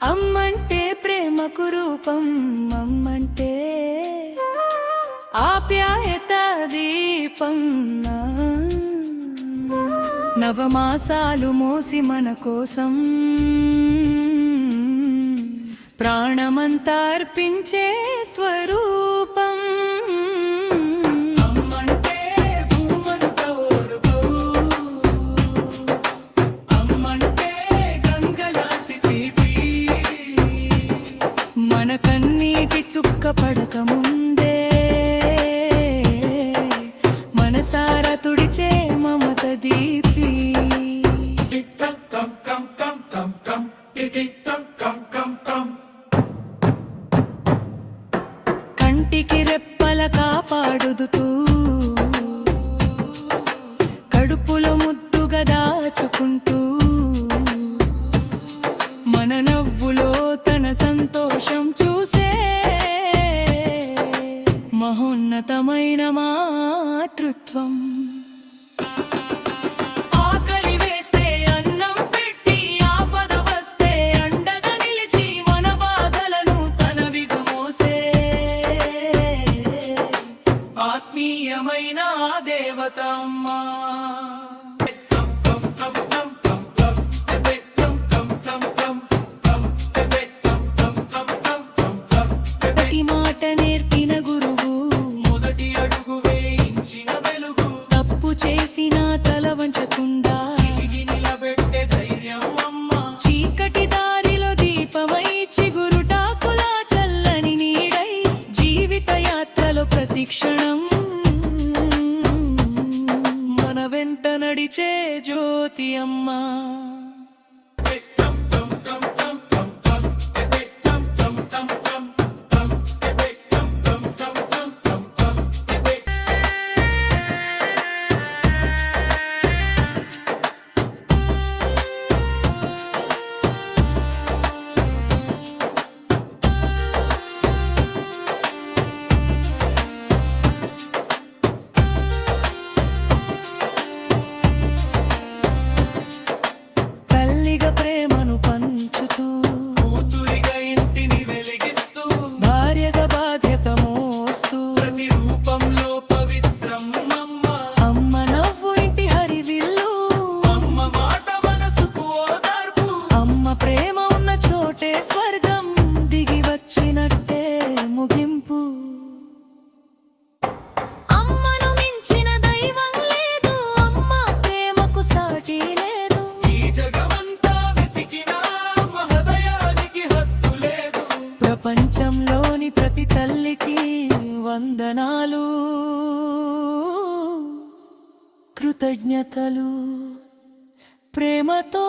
అమ్మంటే ప్రేమకు రూపం, అమ్మంటే ఆప్యాయత దీపం. నవమాసాలు మోసి మన కోసం ప్రాణమంతా అర్పించే స్వరూపం. మన కన్నీటి చుక్క పడక ముందే మనసారా తుడిచే మమత దీపి. కంటికి రెప్పల కాపాడుతూ కడుపులో ముద్దుగా దాచుకుంటూ మన నవ్వులో తన సంతోషం చూసే మహోన్నతమైన మాతృత్వం. ఆకలి వేస్తే అన్నం పెట్టి, ఆపద వస్తే అండగా నిలిచి మన బాధలను తనవిగా మోసే ఆత్మీయమైన దేవత అమ్మా. మాట నేర్పిన గురువు, మొదటి అడుగు వేయించిన వెలుగు, తప్పు చేసిన తల వంచకుండా నిలబెట్టే ధైర్యం అమ్మ. చీకటి దారిలో దీపమై, చిగురుటాకుల చల్లని నీడై, జీవిత యాత్రలో ప్రతి క్షణం మన వెంట నడిచే జ్యోతి అమ్మా. ప్రేమను పంచుతూ, కూతురిగా ఇంటిని వెలిగిస్తూ, భార్యగా బాధ్యత మోస్తూ, ప్రతి రూపంలో పవిత్రం అమ్మ. అమ్మ నవ్వు ఇంటి హరివిల్లు, అమ్మ మాట మనసుకు ఓదార్పు, అమ్మ ప్రేమ ఉన్న చోటే స్వర్గం దిగి వచ్చినట్టే ముగింపు. అమ్మను మించిన దైవం లేదు, అమ్మ ప్రేమకు సాటి లేదు. ఈ జగమంతా ప్రపంచంలోని ప్రతి తల్లికి వందనాలు, కృతజ్ఞతలు, ప్రేమతో